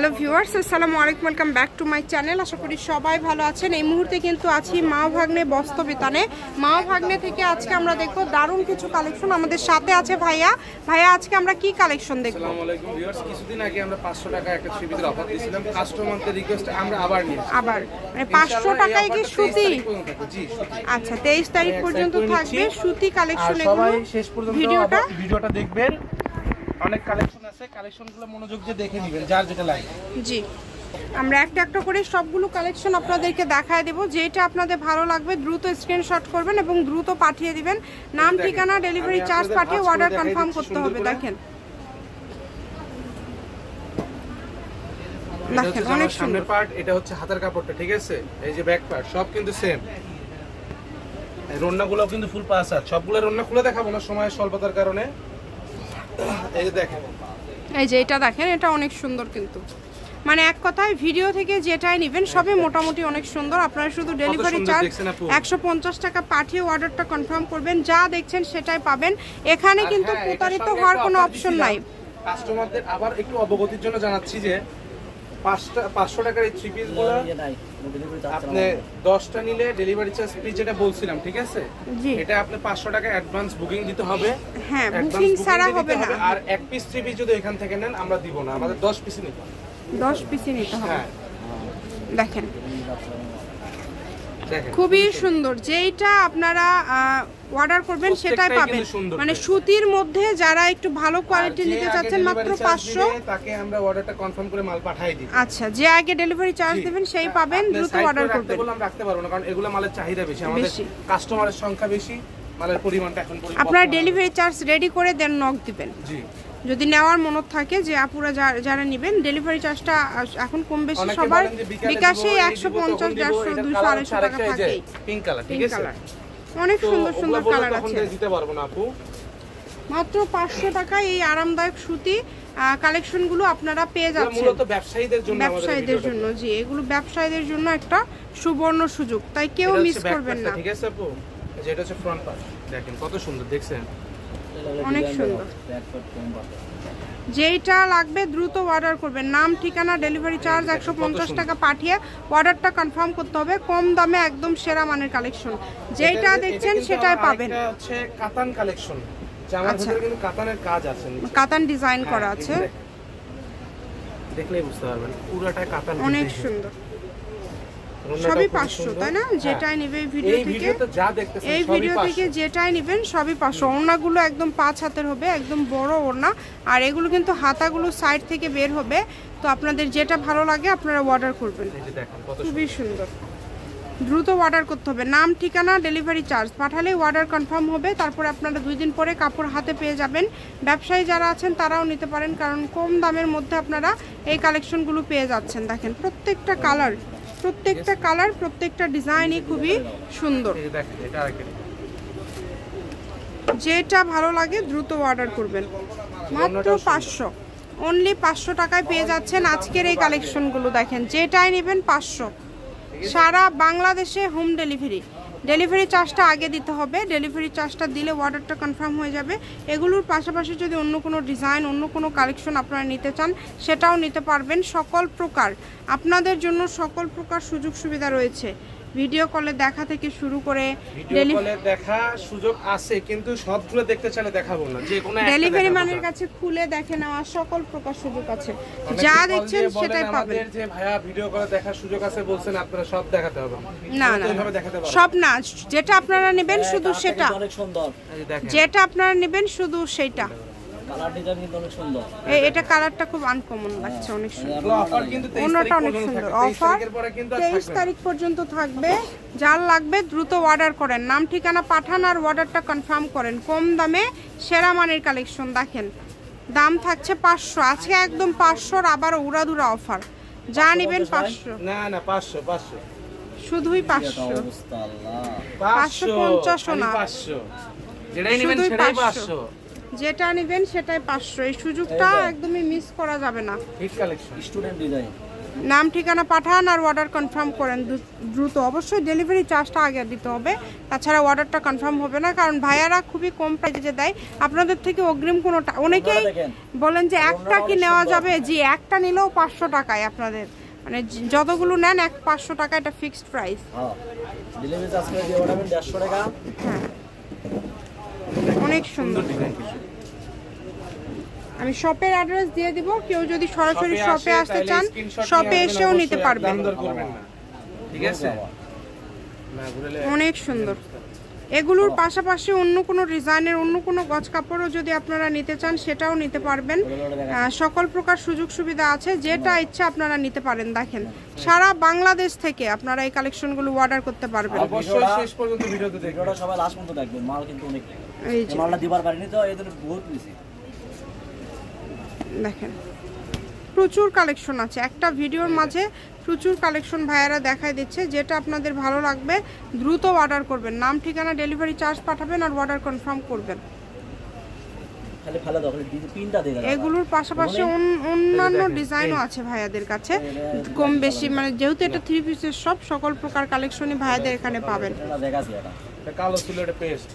Hello viewers, আসসালামু আলাইকুম, welcome back to my channel. আশা করি সবাই ভালো আছেন। এই মুহূর্তে কিন্তু আছি মা ভাগ্নে বস্ত্রবিতানে। মা ভাগ্নে থেকে আজকে আমরা দেখবো দারুণ কিছু কালেকশন। আমাদের সাথে আছে ভাইয়া। আজকে আমরা কি কালেকশন দেখবো? আসসালামু আলাইকুম ভিউয়ার্স, কিছুদিন আগে আমরা 500 টাকা একটা থ্রি পিসের অফার দিয়েছিলাম। কাস্টমারদের রিকোয়েস্টে আমরা আবার নিয়ে আবার মানে 500 টাকায় কি সুতি? জি, আচ্ছা, 23 তারিখ পর্যন্ত থাকবে সুতি কালেকশন। সবাই শেষ পর্যন্ত ভিডিওটা দেখবেন। অনেক কালেকশন আছে, কালেকশনগুলো মনোযোগ দিয়ে দেখে নেবেন যার যেটা লাগে। জি, আমরা একটা একটা করে সবগুলো কালেকশন আপনাদেরকে দেখায় দেব। যেটা আপনাদের ভালো লাগবে দ্রুত স্ক্রিনশট করবেন এবং দ্রুত পাঠিয়ে দিবেন। নাম, ঠিকানা, ডেলিভারি চার্জ পাঠিয়ে অর্ডার কনফার্ম করতে হবে। দেখেন অনেক সুন্দর পার্ট। এটা হচ্ছে হাতের কাপড়টা, ঠিক আছে? এই যে ব্যাক পার্ট সব কিন্তু সেম। এই রন্নাগুলো কিন্তু ফুল পাস আছে। সবগুলো রন্না খুলে দেখাবো না সময়ের স্বল্পতার কারণে। এই যে দেখেন, এই যে এটা দেখেন, এটা অনেক সুন্দর কিন্তু মানে এক কথায় ভিডিও থেকে যেটাই নেবেন সবই মোটামুটি অনেক সুন্দর। আপনারা শুধু ডেলিভারি চার্জ 150 টাকা পাঠিয়ে অর্ডারটা কনফার্ম করবেন। যা দেখছেন সেটাই পাবেন। এখানে কিন্তু প্রতারিত হওয়ার কোনো অপশন নাই। কাস্টমারদের আবার একটু অবগতির জন্য জানাচ্ছি যে 500 টাকার এই থ্রি পিসগুলো আপনি 10টা নিলে ডেলিভারি চার্জ ফ্রি, যেটা বলছিলাম, ঠিক আছে? এটা আপনি 500 টাকা অ্যাডভান্স বুকিং দিতে হবে। হ্যাঁ, বুকিং ছাড়া হবে না। আর এক পিস থ্রি পিস যদি এখান থেকে নেন আমরা দিব না, আমাদের 10 পিস নিতে হবে। 10 পিসই নিতে হবে। হ্যাঁ, দেখেন খুবই সুন্দর। যেইটা আপনারা অর্ডার করবেন সেটাই পাবেন। মানে সুতির মধ্যে যারা একটু ভালো কোয়ালিটি নিতে চাচ্ছেন মাত্র 500 তাকে আমরা অর্ডারটা কনফার্ম করে মাল পাঠিয়ে দিই। আচ্ছা, যে আগে ডেলিভারি চার্জ দিবেন সেই পাবেন। দ্রুত অর্ডার করবেন। বললাম রাখতে পারবো না কারণ এগুলো মালের চাহিদা বেশি, আমাদের কাস্টমারের সংখ্যা বেশি, মালের পরিমাণটা এখন আপনারা ডেলিভারি চার্জ রেডি করে দেন, নক দিবেন। জি, যদি নেওয়ার মনত থাকে যে আপুরা যারা নেবেন, ডেলিভারি চার্জটা এখন কম বেশি সবার বিকাশে 150, 150, 200, 250 টাকা থাকে। পিঙ্ক কালার, ঠিক আছে? অনেক সুন্দর সুন্দর কালার আছে। দিতে পারবো না আপু। মাত্র 500 টাকায় এই আরামদায়ক সুতি কালেকশনগুলো আপনারা পেয়ে যাচ্ছেন। মূলত ব্যবসায়ীদের জন্য। জি, এগুলো ব্যবসায়ীদের জন্য একটা সুবর্ণ সুযোগ, তাই কেউ মিস করবেন না। ঠিক আছে আপু, যেটা হচ্ছে ফ্রন্ট পার্ট, দেখেন কত সুন্দর, দেখছেন? অনেক সুন্দর। যেইটা লাগবে দ্রুত অর্ডার করবেন। নাম, ঠিকানা, ডেলিভারি চার্জ 150 টাকা পাঠিয়ে অর্ডারটা কনফার্ম করতে হবে। কম দামে একদম সেরা মানের কালেকশন। যেইটা দেখছেন সেটাই পাবেন। এটা হচ্ছে কাতান কালেকশন, জামার ভিতরে কিন্তু কাতানের কাজ আছে, কাতান ডিজাইন করা আছে। দেখলেই বুঝতে পারবেন পুরোটা কাতান, অনেক সুন্দর। সবই 500, তাই না? যেটাই নেবে এই ভিডিও থেকে যেটাই নেবেন সবই 500। ওড়নাগুলো একদম 5 হাতের হবে, একদম বড় ওড়না। আর এগুলো কিন্তু হাতাগুলো সাইড থেকে বের হবে। তো আপনাদের যেটা ভালো লাগে আপনারা অর্ডার করবেন। খুবই সুন্দর। দ্রুত অর্ডার করতে হবে। নাম, ঠিকানা, ডেলিভারি চার্জ পাঠালেই অর্ডার কনফার্ম হবে। তারপরে আপনারা 2 দিন পরে কাপড় হাতে পেয়ে যাবেন। ব্যবসায়ী যারা আছেন তারাও নিতে পারেন, কারণ কম দামের মধ্যে আপনারা এই কালেকশনগুলো পেয়ে যাচ্ছেন। দেখেন প্রত্যেকটা কালার, প্রত্যেকটা ডিজাইনই খুবই সুন্দর। যেটা ভালো লাগে দ্রুত অর্ডার করবেন। মাত্র 500, অনলি 500 টাকায় পেয়ে যাচ্ছেন আজকের এই কালেকশনগুলো। দেখেন যেটাই নেবেন 500। সারা বাংলাদেশে হোম ডেলিভারি চার্জটা আগে দিতে হবে। ডেলিভারি চার্জটা দিলে অর্ডারটা কনফার্ম হয়ে যাবে। এগুলোর পাশাপাশি যদি অন্য কোনো ডিজাইন, অন্য কোনো কালেকশন আপনারা নিতে চান সেটাও নিতে পারবেন। সকল প্রকার আপনাদের জন্য সকল প্রকার সুযোগ সুবিধা রয়েছে। ভিডিও কলে দেখা থেকে শুরু করে দেখা সুযোগ আছে, কিন্তু সবগুলো দেখতে চাইলে দেখাবো না, যে কোনো একটা ডেলিভারি ম্যানের কাছে খুলে দেখে নেওয়া সকল প্রকার সুযোগ আছে। যা দেখছেন সেটাই পাবেন। যে ভাইয়া ভিডিও কলে দেখার সুযোগ আছে বলছেন, আপনারা সব দেখাতে হবে না, সব না। যেটা আপনারা নেবেন শুধু সেটা, যেটা আপনারা নেবেন শুধু সেটা। এটা কালারটা খুব আনকমন লাগছে, অনেক সুন্দর। অন্যটা অনেক সুন্দর। অফার 23 তারিখ পর্যন্ত থাকবে। যার লাগবে দ্রুত অর্ডার করেন। নাম, ঠিকানা পাঠান আর অর্ডারটা কনফার্ম করেন। কম দামে সেরা মানের কালেকশন। দেখেন দাম থাকছে 500। আজকে একদম 500 আবার উড়াধুরা অফার। যা নেবেন 500। না 500 শুধুই 500, 550 না, 500 যেটাই নেবেন সেটাই 500। যেটা নেবেন সেটাই 500। এই সুযোগটা একদমই মিস করা যাবে না। হিট কালেকশন, স্টুডেন্ট ডিজাইন, নাম ঠিকানা পাঠান আর অর্ডার কনফার্ম করেন দ্রুত। অবশ্যই ডেলিভারি চার্জটা আগে দিতে হবে, তাছাড়া অর্ডারটা কনফার্ম হবে না, কারণ ভাইয়ারা খুবই কম প্রাইসে দেয়। আপনাদের থেকে অগ্রিম কোনোটা, অনেকেই বলেন যে একটা কি নেওয়া যাবে, জি একটা নিলেও 500 টাকায় আপনাদের, মানে যতগুলো নেন 500 টাকা, এটা ফিক্সড প্রাইস। ডেলিভারি চার্জ করে দিয়ে পাঠাবেন 150 টাকা। হ্যাঁ অনেক সুন্দর ডিজাইন। আমি শপের অ্যাড্রেস দিয়ে দিব, কেউ যদি সরাসরি শপে আসতে চান শপে এসেও নিতে পারবেন। ঠিক আছে, অনেক সুন্দর। এগুলোর পাশাপাশি অন্য কোনো ডিজাইনের অন্য কোনো গজ কাপড়ও যদি আপনারা নিতে চান সেটাও নিতে পারবেন। সকল প্রকার সুযোগ সুবিধা আছে, যেটা ইচ্ছা আপনারা নিতে পারেন। দেখেন সারা বাংলাদেশ থেকে আপনারা এই কালেকশনগুলো অর্ডার করতে পারবেন। অবশ্যই শেষ পর্যন্ত ভিডিওতে দেখবেন, ভিডিওটা সবাই লাস্ট পর্যন্ত দেখবেন। মাল কিন্তু অনেক, এই যে মালটা দিবার পারিনি তো এদের বহুত বেশি। দেখেন প্রচুর কালেকশন আছে, একটা ভিডিওর মাঝে প্রচুর কালেকশন ভাইয়ারা দেখাই দিচ্ছে। যেটা আপনাদের ভালো লাগবে দ্রুত অর্ডার করবেন, নাম ঠিকানা ডেলিভারি চার্জ পাঠাবেন আর অর্ডার কনফার্ম করবেন। এগুলোর পাশাপাশি অন্যান্য ডিজাইনও আছে ভাইয়াদের কাছে কম বেশি, মানে যেহেতু এটা 3 পিসের সব, সকল প্রকার কালেকশনই ভাইয়াদের এখানে পাবেন। কালো ছিল এটা পেস্ট,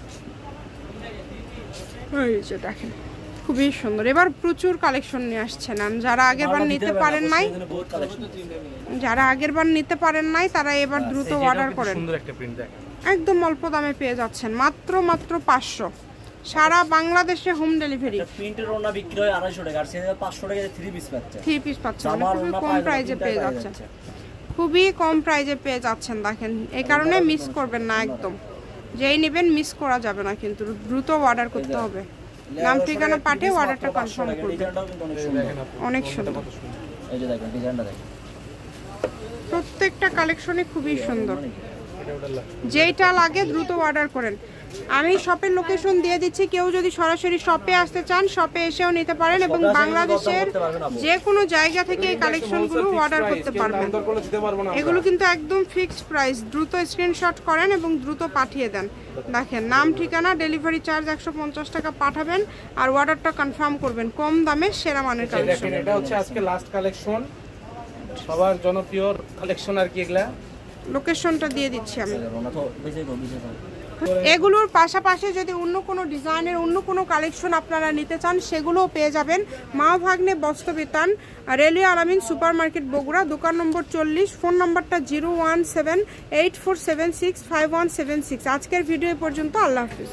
এই যে দেখেন খুবই সুন্দর। এবার প্রচুর কালেকশন নিয়ে আসছেন, যারা আগেরবার নিতে পারেন নাই, তারা এবার দ্রুত অর্ডার করেন। একদম অল্প দামে পেয়ে যাচ্ছেন, মাত্র 500, সারা বাংলাদেশে হোম ডেলিভারি। প্রিন্টের ওড়না বিক্রি হয় 250 টাকা, আর সেটা 500 টাকায় 3 পিস পাচ্ছে। 3 পিস পাচ্ছেন, খুবই কম প্রাইসে পেয়ে যাচ্ছেন, খুবই কম প্রাইসে পেয়ে যাচ্ছেন। দেখেন এই কারণে মিস করবেন না, একদম যেই নেবেন মিস করা যাবে না, কিন্তু দ্রুত অর্ডার করতে হবে। নাম ঠিকানা পাঠিয়ে অর্ডারটা কনফার্ম করবেন। অনেক সুন্দর, এই যে দেখেন ডিজাইনটা দেখেন, প্রত্যেকটা কালেকশনই খুবই সুন্দর। যেটা লাগে দ্রুত অর্ডার করেন। আমি শপের লোকেশন দিয়ে দিচ্ছি, কেউ যদি সরাসরি শপে আসতে চান শপে এসেও নিতে পারেন, এবং বাংলাদেশের যে কোনো জায়গা থেকে এই কালেকশনগুলো অর্ডার করতে পারবেন। এগুলো কিন্তু একদম ফিক্সড প্রাইস, দ্রুত স্ক্রিনশট করেন এবং দ্রুত পাঠিয়ে দেন। দেখেন নাম ঠিকানা ডেলিভারি চার্জ 150 টাকা পাঠাবেন আর অর্ডারটা কনফার্ম করবেন। কম দামে সেরা মানের কালেকশন। এটা হচ্ছে আজকে লাস্ট কালেকশন, সবার জনপ্রিয় কালেকশন আর কি। এগুলা লোকেশনটা দিয়ে দিচ্ছি আমি। এগুলোর পাশাপাশি যদি অন্য কোনো ডিজাইনের অন্য কোনো কালেকশন আপনারা নিতে চান সেগুলোও পেয়ে যাবেন। মা ভাগ্নে বস্ত্রবিতান, রেলওয়ে আলামিন সুপার মার্কেট বগুড়া, দোকান নম্বর 40, ফোন নম্বরটা 01784765176। আজকের ভিডিও পর্যন্ত, আল্লাহ হাফিজ।